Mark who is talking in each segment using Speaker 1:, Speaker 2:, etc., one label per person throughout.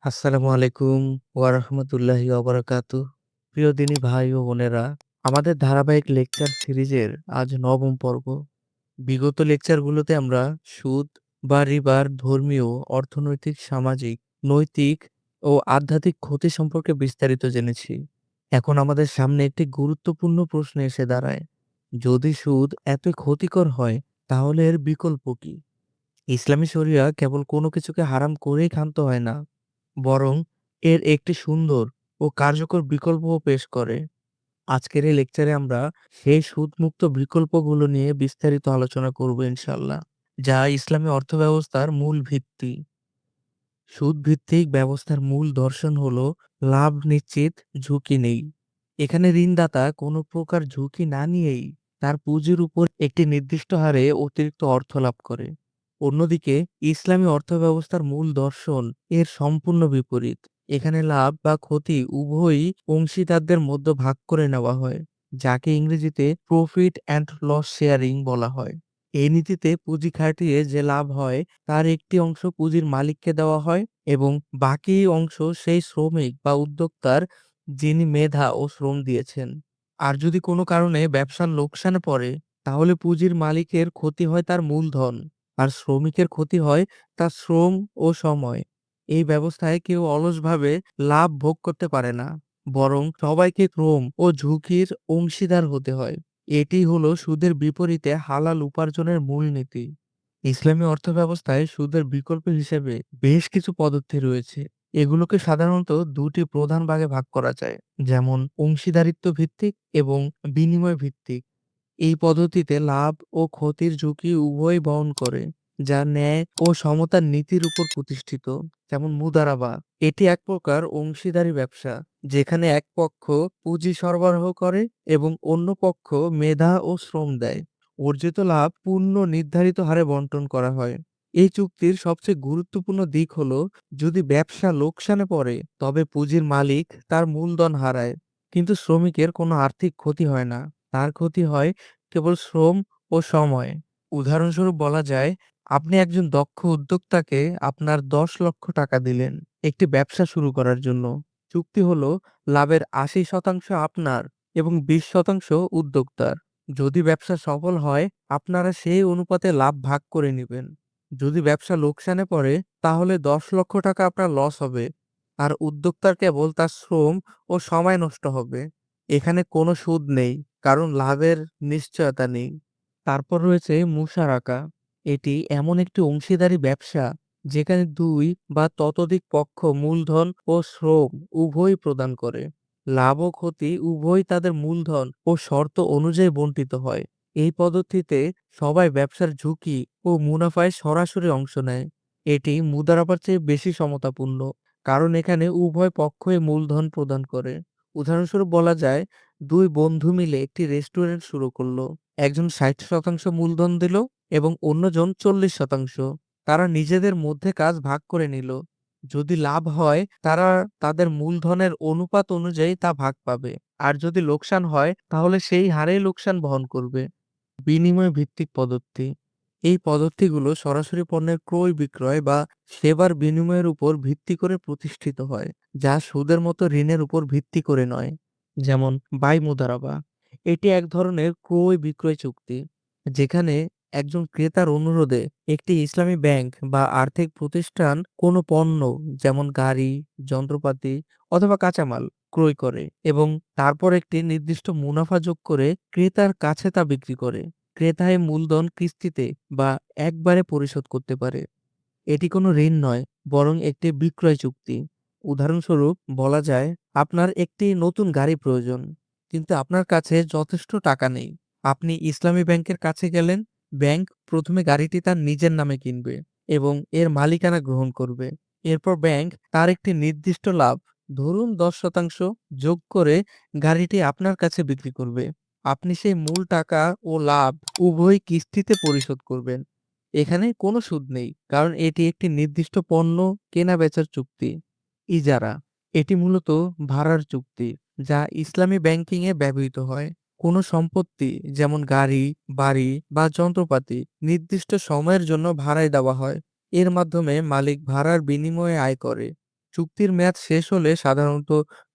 Speaker 1: আসসালামু আলাইকুম ওয়া রাহমাতুল্লাহি ওয়া বারাকাতুহু। প্রিয় দিনী ভাই ও বোনেরা, আমাদের ধারাবাহিক লেকচার সিরিজের আজ নবম পর্ব। বিগত লেকচারগুলোতে আমরা সুদ বা রিবার ধর্মীয়, অর্থনৈতিক, সামাজিক, নৈতিক ও আধ্যাত্মিক ক্ষতি সম্পর্কে বিস্তারিত জেনেছি। এখন আমাদের সামনে একটি গুরুত্বপূর্ণ প্রশ্ন এসে দাঁড়ায়। যদি সুদ এতই ক্ষতিকর হয়, তাহলে এর বিকল্প কি? ইসলামী শরিয়া কেবল কোনো কিছুকে হারাম করেই ক্ষান্ত হয় না, বরং এর একটি সুন্দর ও কার্যকর বিকল্পও পেশ করে। আজকের এই লেকচারে আমরা সেই সুদমুক্ত বিকল্পগুলো নিয়ে বিস্তারিত আলোচনা করব ইনশাআল্লাহ, যা ইসলামী অর্থব্যবস্থার মূল ভিত্তি। সুদ ভিত্তিক ব্যবস্থার মূল দর্শন হলো লাভ নিশ্চিত, ঝুঁকি নেই। এখানে ঋণদাতা কোনো প্রকার ঝুঁকি না নিয়েই তার পুঁজির উপর একটি নির্দিষ্ট হারে অতিরিক্ত অর্থ লাভ করে। অন্যদিকে ইসলামী অর্থব্যবস্থার মূল দর্শন এর সম্পূর্ণ বিপরীত। এখানে লাভ বা ক্ষতি উভয়ই অংশীদারদের মধ্যে ভাগ করে নেওয়া হয়, যাকে ইংরেজিতে প্রফিট অ্যান্ড লস শেয়ারিং বলা হয়। এই নীতিতে পুঁজি খাটিয়ে যে লাভ হয় তার একটি অংশ পুঁজির মালিককে দেওয়া হয় এবং বাকি অংশ সেই শ্রমিক বা উদ্যোক্তার যিনি মেধা ও শ্রম দিয়েছেন। আর যদি কোনো কারণে ব্যবসার লোকসানে পড়ে, তাহলে পুঁজির মালিকের ক্ষতি হয় তার মূলধন, আর শ্রমিকের ক্ষতি হয় তার শ্রম ও সময়। এই ব্যবস্থায় কেউ অলসভাবে লাভ ভোগ করতে পারে না, বরং সবাইকে শ্রম ও ঝুঁকির অংশীদার হতে হয়। এটি হলো সুদের বিপরীতে হালাল উপার্জনের মূলনীতি। ইসলামী অর্থব্যবস্থায় সুদের বিকল্প হিসেবে বেশ কিছু পদ্ধতি রয়েছে। এগুলোকে সাধারণত দুটি প্রধান ভাগে ভাগ করা যায়, যেমন অংশীদারিত্ব ভিত্তিক এবং বিনিময় ভিত্তিক। এই পদ্ধতিতে লাভ ও ক্ষতির ঝুঁকি উভয়ই বহন করে, যা ন্যায় ও সমতার নীতির উপর প্রতিষ্ঠিত। যেমন মুদারাবা, এটি এক প্রকার অংশীদারি ব্যবসা, যেখানে এক পক্ষ পুঁজি সরবরাহ করে এবং অন্য পক্ষ মেধা ও শ্রম দেয়। অর্জিত লাভ পূর্ণ নির্ধারিত হারে বন্টন করা হয়। এই চুক্তির সবচেয়ে গুরুত্বপূর্ণ দিক হলো, যদি ব্যবসা লোকসানে পড়ে তবে পুঁজির মালিক তার মূলধন হারায়, কিন্তু শ্রমিকের কোনো আর্থিক ক্ষতি হয় না। তার ক্ষতি হয় কেবল শ্রম ও সময়। উদাহরণস্বরূপ বলা যায়, আপনি একজন দক্ষ উদ্যোক্তাকে আপনার ১০ লক্ষ টাকা দিলেন একটি ব্যবসা শুরু করার জন্য। চুক্তি হলো, লাভের ৮০% আপনার এবং ২০% উদ্যোক্তার। যদি ব্যবসা সফল হয়, আপনারা সেই অনুপাতে লাভ ভাগ করে নেবেন। যদি ব্যবসা লোকসানে পড়ে, তাহলে ১০ লক্ষ টাকা আপনার লস হবে, আর উদ্যোক্তার কেবল তার শ্রম ও সময় নষ্ট হবে। এখানে কোনো সুদ নেই, কারণ লাভের নিশ্চয়তা নেই। তারপর রয়েছে মুশারাকা। এটি এমন একটি অংশীদারি ব্যবসা যেখানে দুই বা ততোধিক পক্ষ মূলধন ও শ্রম উভয়ই প্রদান করে। লাভ ও ক্ষতি উভয়ই তাদের মূলধন ও শর্ত অনুযায়ী বণ্টিত হয়। এই পদ্ধতিতে সবাই ব্যবসার ঝুঁকি ও মুনাফায় সরাসরি অংশ নেয়। এটি মুদারাবার চেয়ে বেশি সমতাপূর্ণ, কারণ এখানে উভয় পক্ষই মূলধন প্রদান করে। উদাহরণস্বরূপ বলা যায়, দুই বন্ধু মিলে একটি রেস্টুরেন্ট শুরু করলো। একজন ৬০% মূলধন দিল এবং অন্যজন ৪০%। তারা নিজেদের মধ্যে কাজ ভাগ করে নিল। যদি লাভ হয়, তারা তাদের মূলধনের অনুপাত অনুযায়ী তা ভাগ পাবে। আর যদি লোকসান হয়, তাহলে সেই হারেই লোকসান বহন করবে। বিনিময় ভিত্তিক পদ্ধতি, এই পদ্ধতিগুলো সরাসরি পণ্যের ক্রয় বিক্রয় বা সেবার বিনিময়ের উপর ভিত্তি করে প্রতিষ্ঠিত হয়, যা সুদের মতো ঋণের উপর ভিত্তি করে নয়। যেমন বাই মুদারাবা, এটি এক ধরনের ক্রয় বিক্রয় চুক্তি, যেখানে একজন ক্রেতার অনুরোধে একটি ইসলামী ব্যাংক বা আর্থিক প্রতিষ্ঠান কোনো পণ্য, যেমন গাড়ি, যন্ত্রপাতি অথবা কাঁচামাল ক্রয় করে এবং তারপর একটি নির্দিষ্ট মুনাফা যোগ করে ক্রেতার কাছে তা বিক্রি করে। ক্রেতা এই মূলধন কিস্তিতে বা একবারে পরিশোধ করতে পারে। এটি কোনো ঋণ নয়, বরং একটি বিক্রয় চুক্তি। উদাহরণস্বরূপ বলা যায়, আপনার একটি নতুন গাড়ি প্রয়োজন, কিন্তু আপনার কাছে যথেষ্ট টাকা নেই। আপনি ইসলামী ব্যাংকের কাছে গেলেন। ব্যাংক প্রথমে গাড়িটি তার নিজের নামে কিনবে এবং এর মালিকানা গ্রহণ করবে। এরপর ব্যাংক তার একটি নির্দিষ্ট লাভ, ধরুন ১০% যোগ করে গাড়িটি আপনার কাছে বিক্রি করবে। আপনি সেই মূল টাকা ও লাভ উভয় কিস্তিতে পরিশোধ করবেন। এখানে কোনো সুদ নেই, কারণ এটি একটি নির্দিষ্ট পণ্য কেনা-বেচার চুক্তি। ইজারা, এটি মূলত ভাড়ার চুক্তি, যা ইসলামী ব্যাংকিংয়ে ব্যবহৃত হয়। কোনো সম্পত্তি, যেমন গাড়ি, বাড়ি বা যন্ত্রপাতি নির্দিষ্ট সময়ের জন্য ভাড়ায় দেওয়া হয়। এর মাধ্যমে মালিক ভাড়ার বিনিময়ে আয় করে। চুক্তির মেয়াদ শেষ হলে সাধারণত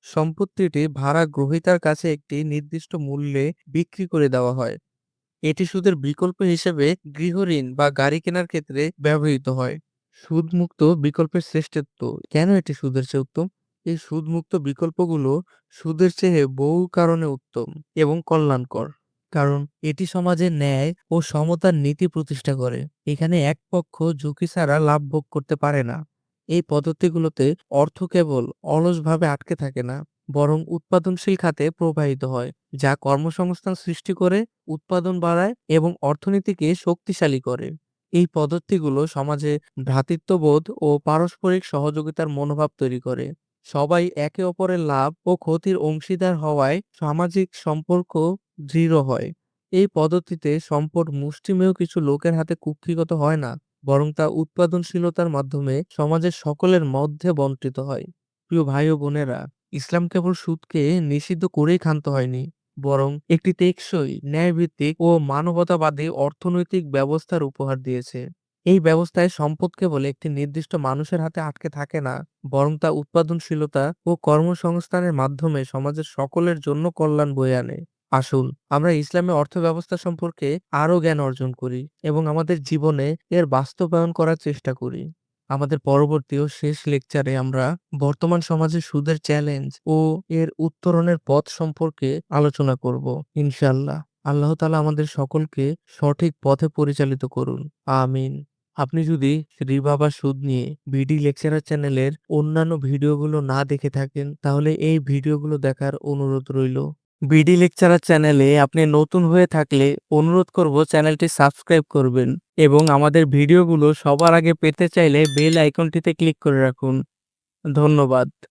Speaker 1: সম্পত্তিটি ভাড়া গ্রহীতার কাছে একটি নির্দিষ্ট মূল্যে বিক্রি করে দেওয়া হয়। এটি সুদের বিকল্প হিসেবে গৃহঋণ বা গাড়ি কেনার ক্ষেত্রে ব্যবহৃত হয়। সুদমুক্ত বিকল্পের শ্রেষ্ঠত্ব। কেন এটি সুদের চেয়ে উত্তম? এই সুদমুক্ত বিকল্পগুলো সুদের চেয়ে বহু কারণে উত্তম এবং কল্যাণকর। কারণ এটি সমাজে ন্যায় ও সমতার নীতি প্রতিষ্ঠা করে। এখানে এক পক্ষ ঝুঁকি ছাড়া লাভ ভোগ করতে পারে না। এই পদ্ধতিগুলোতে অর্থ কেবল অলসভাবে আটকে থাকে না, বরং উৎপাদনশীল খাতে প্রবাহিত হয়, যা কর্মসংস্থান সৃষ্টি করে, উৎপাদন বাড়ায় এবং অর্থনীতিকে শক্তিশালী করে। এই পদ্ধতিগুলো সমাজে ভ্রাতৃত্ববোধ ও পারস্পরিক সহযোগিতার মনোভাব তৈরি করে। সবাই একে অপরের লাভ ও ক্ষতির অংশীদার হওয়ায় সামাজিক সম্পর্ক দৃঢ় হয়। এই পদ্ধতিতে সম্পদ মুষ্টিমেয় কিছু লোকের হাতে কুক্ষিগত হয় না, বরং তা উৎপাদনশীলতার মাধ্যমে সমাজের সকলের মধ্যে বন্টিত হয়। প্রিয় ভাই ও বোনেরা, ইসলাম কেবল সুদকে নিষিদ্ধ করেই ক্ষান্ত হয়নি, বরং একটি টেকসই, ন্যায়ভিত্তিক ও মানবতাবাদী অর্থনৈতিক ব্যবস্থার উপহার দিয়েছে। এই ব্যবস্থায় সম্পদ কেবল একটি নির্দিষ্ট মানুষের হাতে আটকে থাকে না, বরং তা উৎপাদনশীলতা ও কর্মসংস্থানের মাধ্যমে সমাজের সকলের জন্য কল্যাণ বয়ে আনে। আসুন আমরা ইসলামী অর্থব্যবস্থা সম্পর্কে আরো জ্ঞান অর্জন করি এবং আমাদের জীবনে এর বাস্তবায়ন করার চেষ্টা করি। আমাদের পরবর্তী ও শেষ লেকচারে আমরা বর্তমান সমাজে সুদের চ্যালেঞ্জ ও এর উত্তরণের পথ সম্পর্কে আলোচনা করব ইনশাআল্লাহ। আল্লাহ তাআলা আমাদের সকলকে সঠিক পথে পরিচালিত করুন। আমিন। আপনি যদি রিবা বা সুদ নিয়ে বিডি লেকচারার চ্যানেলের অন্যান্য ভিডিওগুলো না দেখে থাকেন, তাহলে এই ভিডিওগুলো দেখার অনুরোধ রইল। বিডি লেকচারার চ্যানেলে আপনি নতুন হয়ে থাকলে অনুরোধ করব চ্যানেলটি সাবস্ক্রাইব করবেন এবং আমাদের ভিডিওগুলো সবার আগে পেতে চাইলে বেল আইকনটিতে ক্লিক করে রাখুন। ধন্যবাদ।